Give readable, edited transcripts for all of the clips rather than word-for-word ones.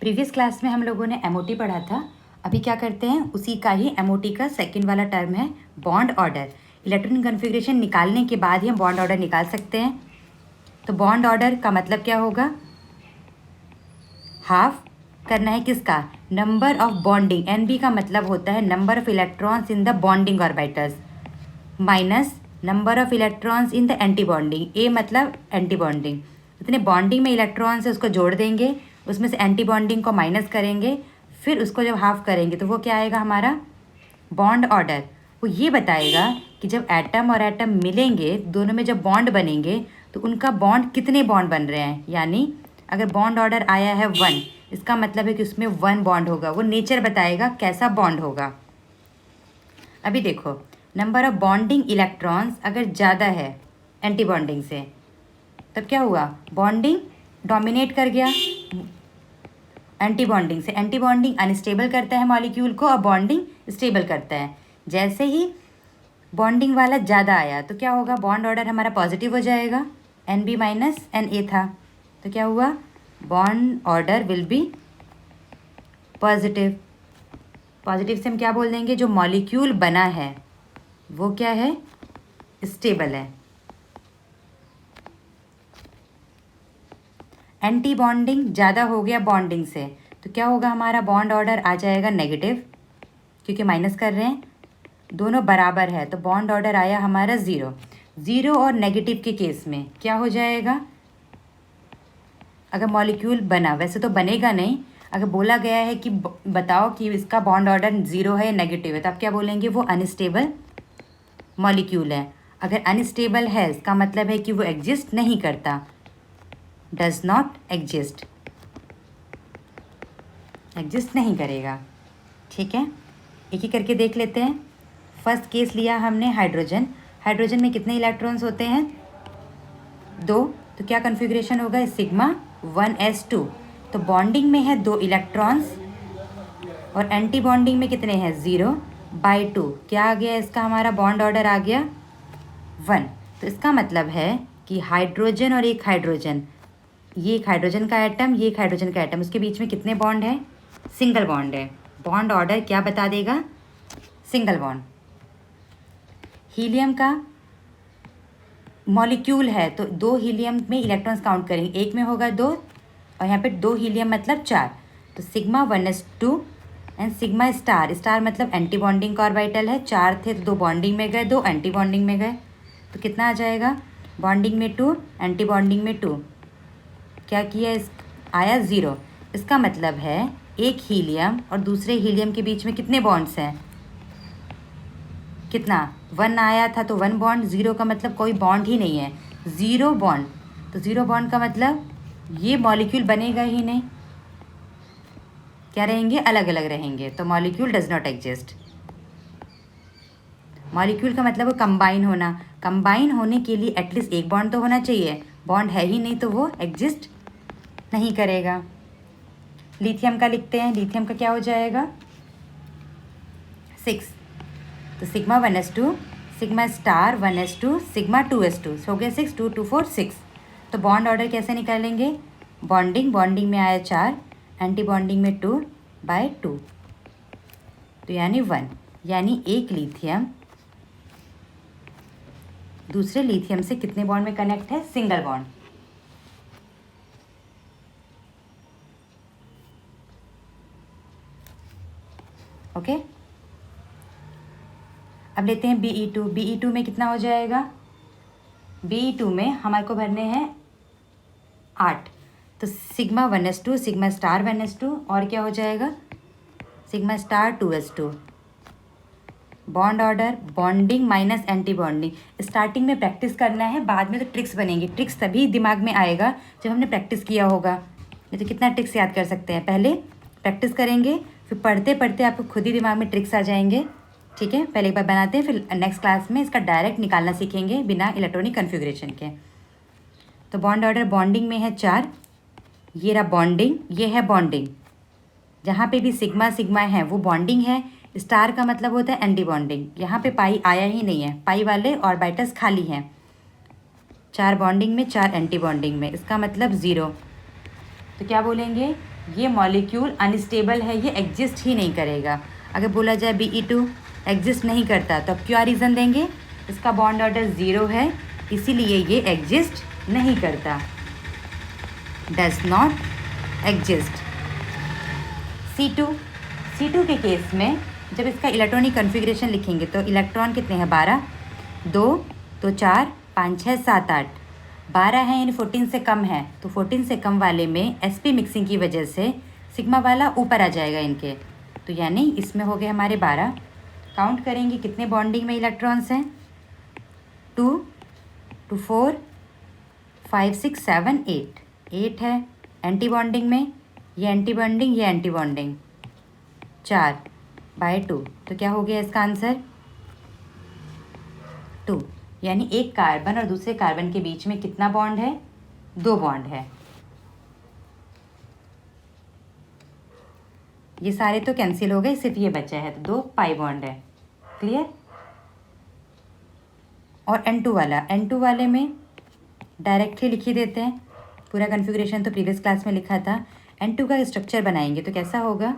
Previous class में हम लोगों ने एमओटी पढ़ा था। अभी क्या करते हैं, उसी का ही एमओटी का सेकंड वाला टर्म है बॉन्ड ऑर्डर। इलेक्ट्रॉनिक कन्फिग्रेशन निकालने के बाद ही हम बॉन्ड ऑर्डर निकाल सकते हैं। तो बॉन्ड ऑर्डर का मतलब क्या होगा, हाफ करना है किसका, नंबर ऑफ बॉन्डिंग, एन का मतलब होता है number of electrons in the bonding orbitals, minus number of electrons in the anti bonding, ए मतलब एंटी बॉन्डिंग। इतने बॉन्डिंग में इलेक्ट्रॉन्स है उसको जोड़ देंगे, उसमें से एंटी बॉन्डिंग को माइनस करेंगे, फिर उसको जब हाफ करेंगे तो वो क्या आएगा हमारा बॉन्ड ऑर्डर। वो ये बताएगा कि जब एटम और एटम मिलेंगे, दोनों में जब बॉन्ड बनेंगे तो उनका बॉन्ड कितने बॉन्ड बन रहे हैं। यानी अगर बॉन्ड ऑर्डर आया है 1, इसका मतलब है कि उसमें 1 बॉन्ड होगा। वो नेचर बताएगा कैसा बॉन्ड होगा। अभी देखो, नंबर ऑफ बॉन्डिंग इलेक्ट्रॉन्स अगर ज़्यादा है एंटी बॉन्डिंग से, तब क्या हुआ, बॉन्डिंग डोमिनेट कर गया एंटी बॉन्डिंग से। एंटी बॉन्डिंग अनस्टेबल करता है मॉलिक्यूल को और बॉन्डिंग स्टेबल करता है। जैसे ही बॉन्डिंग वाला ज़्यादा आया तो क्या होगा, बॉन्ड ऑर्डर हमारा पॉजिटिव हो जाएगा। N B minus N A था तो क्या हुआ, bond order will be positive. Positive से हम क्या बोल देंगे, जो मॉलिक्यूल बना है वो क्या है, स्टेबल है। एंटी बॉन्डिंग ज़्यादा हो गया बॉन्डिंग से तो क्या होगा, हमारा बॉन्ड ऑर्डर आ जाएगा नेगेटिव, क्योंकि माइनस कर रहे हैं, दोनों बराबर है तो बॉन्ड ऑर्डर आया हमारा 0। 0 और नेगेटिव के केस में क्या हो जाएगा, अगर मॉलिक्यूल बना, वैसे तो बनेगा नहीं, अगर बोला गया है कि बताओ कि इसका बॉन्ड ऑर्डर 0 है या नेगेटिव है, तो आप क्या बोलेंगे, वो अनस्टेबल मॉलिक्यूल है। अगर अनस्टेबल है इसका मतलब है कि वो एग्जिस्ट नहीं करता, डज नॉट एग्जिस्ट, एग्जिस्ट नहीं करेगा। ठीक है, एक एक करके देख लेते हैं। फर्स्ट केस लिया हमने हाइड्रोजन। हाइड्रोजन में कितने इलेक्ट्रॉन्स होते हैं, 2। तो क्या कन्फिग्रेशन होगा, सिग्मा 1s2। तो बॉन्डिंग में है 2 इलेक्ट्रॉन्स और एंटी बॉन्डिंग में कितने हैं, 0/2। क्या आ गया इसका, हमारा बॉन्ड ऑर्डर आ गया 1। तो इसका मतलब है कि हाइड्रोजन और एक हाइड्रोजन, ये एक हाइड्रोजन का एटम, ये एक हाइड्रोजन का एटम, उसके बीच में कितने बॉन्ड है, सिंगल बॉन्ड है। बॉन्ड ऑर्डर क्या बता देगा, सिंगल बॉन्ड। हीलियम का मॉलिक्यूल है तो 2 हीलियम में इलेक्ट्रॉन्स काउंट करेंगे, एक में होगा 2 और यहाँ पे 2 हीलियम मतलब 4। तो sigma 1s2 and sigma star, star मतलब एंटी बॉन्डिंग का ऑर्बिटल है, 4 थे तो 2 बॉन्डिंग में गए, 2 एंटी बॉन्डिंग में गए, तो कितना आ जाएगा, बॉन्डिंग में 2 एंटी बॉन्डिंग में 2, क्या किया इस आया 0। इसका मतलब है एक हीलियम और दूसरे हीलियम के बीच में कितने बॉन्ड्स हैं, कितना, 1 आया था तो 1 बॉन्ड, 0 का मतलब कोई बॉन्ड ही नहीं है, 0 बॉन्ड। तो 0 बॉन्ड का मतलब ये मॉलिक्यूल बनेगा ही नहीं, क्या रहेंगे, अलग अलग रहेंगे, तो molecule does not exist. Molecule का मतलब वो कंबाइन होना, कंबाइन होने के लिए एटलीस्ट एक बॉन्ड तो होना चाहिए, बॉन्ड है ही नहीं तो वो एग्जिस्ट नहीं करेगा। लिथियम का लिखते हैं, लिथियम का क्या हो जाएगा, 6। तो sigma 1s2 sigma star 1s2 sigma 2s2 हो गया 6, 2 2 4 6। तो बॉन्ड ऑर्डर कैसे निकालेंगे, बॉन्डिंग, बॉन्डिंग में आया 4, एंटी बॉन्डिंग में 2/2, तो यानी 1। यानी एक लिथियम दूसरे लिथियम से कितने बॉन्ड में कनेक्ट है, सिंगल बॉन्ड। ओके, अब लेते हैं Be2। Be2 में कितना हो जाएगा, Be2 में हमारे को भरने हैं 8। तो sigma 1s2 sigma star 1s2 और क्या हो जाएगा, sigma star 2s2। Bond order, bonding minus anti bonding. Starting में प्रैक्टिस करना है, बाद में तो ट्रिक्स बनेंगी। ट्रिक्स तभी दिमाग में आएगा जब हमने प्रैक्टिस किया होगा, नहीं तो कितना ट्रिक्स याद कर सकते हैं। पहले प्रैक्टिस करेंगे, फिर पढ़ते पढ़ते आपको खुद ही दिमाग में ट्रिक्स आ जाएंगे। ठीक है, पहले एक बार बनाते हैं, फिर नेक्स्ट क्लास में इसका डायरेक्ट निकालना सीखेंगे बिना इलेक्ट्रॉनिक कन्फिग्रेशन के। तो बॉन्ड ऑर्डर, बॉन्डिंग में है 4, ये रहा बॉन्डिंग, ये है बॉन्डिंग। जहाँ पे भी सिग्मा सिग्मा है वो बॉन्डिंग है, स्टार का मतलब होता है एंटी बॉन्डिंग। यहाँ पे पाई आया ही नहीं है, पाई वाले ऑर्बिटल्स खाली हैं, 4 बॉन्डिंग में 4 एंटी बॉन्डिंग में, इसका मतलब 0। तो क्या बोलेंगे, ये मॉलिक्यूल अनस्टेबल है, ये एग्जिस्ट ही नहीं करेगा। अगर बोला जाए Be2 एग्जिस्ट नहीं करता तो अब क्या रीज़न देंगे? इसका बॉन्ड ऑर्डर 0 है, इसीलिए ये एग्जिस्ट नहीं करता, डज नॉट एग्जिस्ट। C2 के केस में जब इसका इलेक्ट्रॉनिक कन्फिग्रेशन लिखेंगे तो इलेक्ट्रॉन कितने हैं? 12, 2 तो 4, 5, 6, 7, 8, 12 है यानी 14 से कम है, तो 14 से कम वाले में sp मिक्सिंग की वजह से सिग्मा वाला ऊपर आ जाएगा इनके, तो यानी इसमें हो गए हमारे 12। काउंट करेंगे कितने बॉन्डिंग में इलेक्ट्रॉन्स हैं? 2 to 4, 5, 6, 7, 8 है। एंटी बॉन्डिंग में ये एंटी बॉन्डिंग, ये एंटी बॉन्डिंग, 4/2, तो क्या हो गया इसका आंसर? 2। यानी एक कार्बन और दूसरे कार्बन के बीच में कितना बॉन्ड है? 2 बॉन्ड है। ये सारे तो कैंसिल हो गए, सिर्फ ये बचा है, तो 2 पाई बॉन्ड है। क्लियर? और N2 वाले में डायरेक्टली लिख ही देते हैं, पूरा कन्फिग्रेशन तो प्रीवियस क्लास में लिखा था। N2 का स्ट्रक्चर बनाएंगे तो कैसा होगा?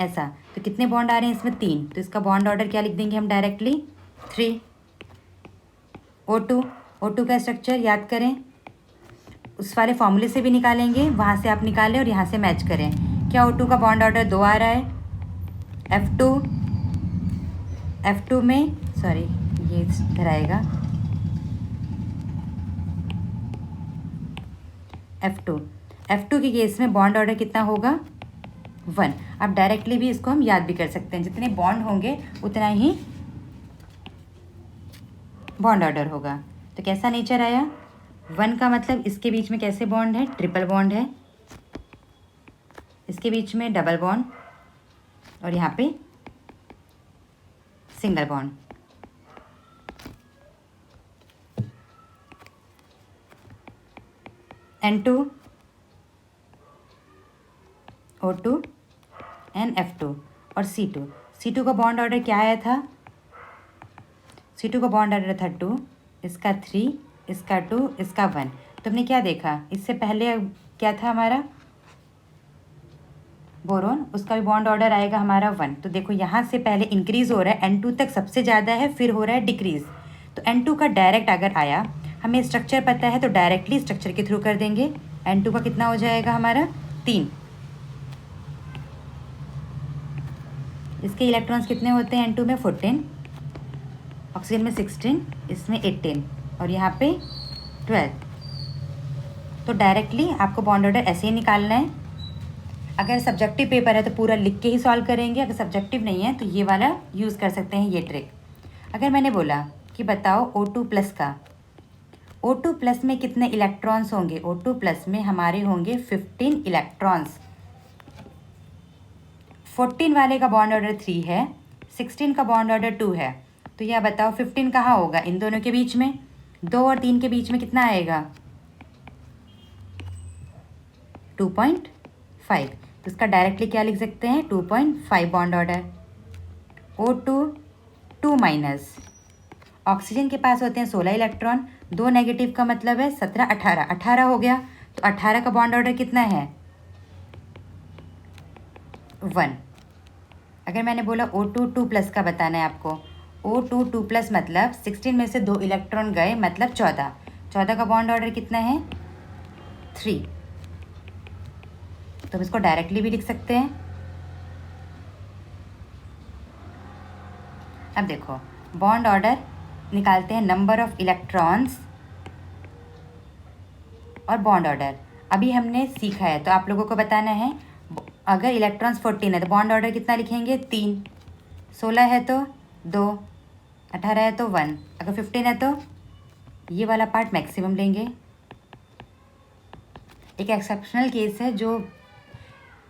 ऐसा। तो कितने बॉन्ड आ रहे हैं इसमें? 3, तो इसका बॉन्ड ऑर्डर क्या लिख देंगे हम डायरेक्टली? 3। O2 का स्ट्रक्चर याद करें, उस वाले फॉर्मूले से भी निकालेंगे, वहाँ से आप निकालें और यहाँ से मैच करें। क्या O2 का बॉन्ड ऑर्डर 2 आ रहा है? F2 में, सॉरी ये इधर आएगा, F2 के केस में बॉन्ड ऑर्डर कितना होगा? 1। अब डायरेक्टली भी इसको हम याद भी कर सकते हैं, जितने बॉन्ड होंगे उतना ही बॉन्ड ऑर्डर होगा। तो कैसा नेचर आया? 1 का मतलब इसके बीच में कैसे बॉन्ड है? ट्रिपल बॉन्ड है, इसके बीच में डबल बॉन्ड और यहाँ पे single bond. N2, O2 and F2 और C2 का बॉन्ड ऑर्डर क्या आया था? C2 का बॉन्ड ऑर्डर था 2, इसका 3, इसका 2, इसका 1। तो हमने क्या देखा? इससे पहले क्या था हमारा? बोरोन, उसका भी बॉन्ड ऑर्डर आएगा हमारा 1। तो देखो यहाँ से पहले इंक्रीज़ हो रहा है, N2 तक सबसे ज़्यादा है, फिर हो रहा है डिक्रीज़। तो N2 का डायरेक्ट अगर आया, हमें स्ट्रक्चर पता है तो डायरेक्टली स्ट्रक्चर के थ्रू कर देंगे। N2 का कितना हो जाएगा हमारा? 3। इसके इलेक्ट्रॉन्स कितने होते हैं N2 में? 14, ऑक्सीजन में 16, इसमें 18 और यहाँ पे 12। तो डायरेक्टली आपको बॉन्ड ऑर्डर ऐसे ही निकालना है। अगर सब्जेक्टिव पेपर है तो पूरा लिख के ही सॉल्व करेंगे, अगर सब्जेक्टिव नहीं है तो ये वाला यूज़ कर सकते हैं, ये ट्रिक। अगर मैंने बोला कि बताओ O2+ का, O2+ में कितने इलेक्ट्रॉन्स होंगे? O2+ में हमारे होंगे 15 इलेक्ट्रॉन्स। 14 वाले का बॉन्ड ऑर्डर 3 है, 16 का बॉन्ड ऑर्डर 2 है, तो यह बताओ 15 कहाँ होगा? इन दोनों के बीच में। 2 और 3 के बीच में कितना आएगा? 2.5। तो इसका डायरेक्टली क्या लिख सकते हैं? 2.5 बॉन्ड ऑर्डर। O2 2-। ऑक्सीजन के पास होते हैं 16 इलेक्ट्रॉन, 2 नेगेटिव का मतलब है 17, 18 हो गया। तो 18 का बॉन्ड ऑर्डर कितना है? 1। अगर मैंने बोला O2 2+ का बताना है आपको, O2 2+ मतलब 16 में से 2 इलेक्ट्रॉन गए, मतलब 14 का बॉन्ड ऑर्डर कितना है? 3। तो हम इसको डायरेक्टली भी लिख सकते हैं। अब देखो बॉन्ड ऑर्डर निकालते हैं, नंबर ऑफ इलेक्ट्रॉन्स और बॉन्ड ऑर्डर। अभी हमने सीखा है तो आप लोगों को बताना है। अगर इलेक्ट्रॉन्स 14 है तो बॉन्ड ऑर्डर कितना लिखेंगे? 3। 16 है तो 2, 18 है तो 1, अगर 15 है तो ये वाला पार्ट मैक्सिमम लेंगे। एक एक्सेप्शनल केस है जो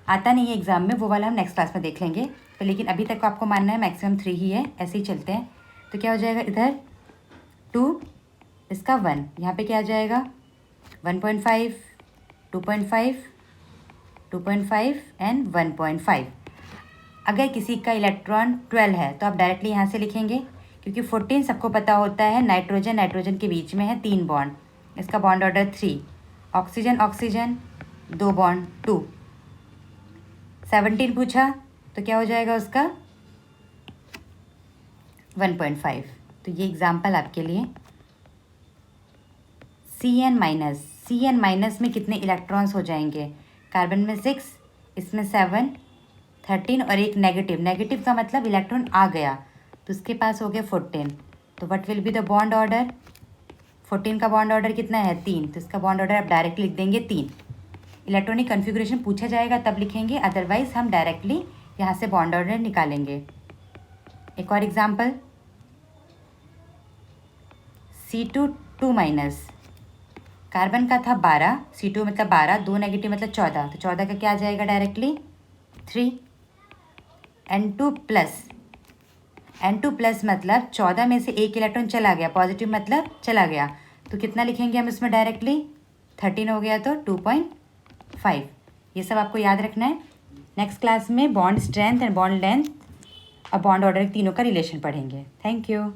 आता नहीं है एग्ज़ाम में, वो वाला हम नेक्स्ट क्लास में देख लेंगे। तो लेकिन अभी तक आपको मानना है मैक्सिमम 3 ही है, ऐसे ही चलते हैं। तो क्या हो जाएगा? इधर 2, इसका 1, यहाँ पे क्या आ जाएगा? 1.5, 2.5, 2.5 एंड 1.5। अगर किसी का इलेक्ट्रॉन 12 है तो आप डायरेक्टली यहाँ से लिखेंगे, क्योंकि 14 सबको पता होता है नाइट्रोजन के बीच में है 3 बॉन्ड, इसका बॉन्ड ऑर्डर 3। Oxygen 2 bond 2। 17 पूछा तो क्या हो जाएगा उसका 1.5। तो ये एग्जाम्पल आपके लिए। Cn माइनस में कितने इलेक्ट्रॉन्स हो जाएंगे? कार्बन में 6, इसमें 7, 13 और एक नेगेटिव। नेगेटिव का मतलब इलेक्ट्रॉन आ गया, तो उसके पास हो गया 14। तो what will be the bond order? 14 का बॉन्ड ऑर्डर कितना है? 3। तो इसका बॉन्ड ऑर्डर आप डायरेक्ट लिख देंगे 3। इलेक्ट्रॉनिक कन्फिग्रेशन पूछा जाएगा तब लिखेंगे, अदरवाइज हम डायरेक्टली यहाँ से बॉन्ड ऑर्डर निकालेंगे। एक और एग्जाम्पल, C2 2 माइनस, कार्बन का था 12, C2 मतलब 12, 2 नेगेटिव मतलब 14, तो 14 का क्या आ जाएगा directly 3। N2 plus, N2 plus मतलब 14 में से एक इलेक्ट्रॉन चला गया, पॉजिटिव मतलब चला गया, तो कितना लिखेंगे हम इसमें डायरेक्टली 13 हो गया, तो 2.5। ये सब आपको याद रखना है। नेक्स्ट क्लास में bond strength and bond length और बॉन्ड ऑर्डर तीनों का रिलेशन पढ़ेंगे। Thank you.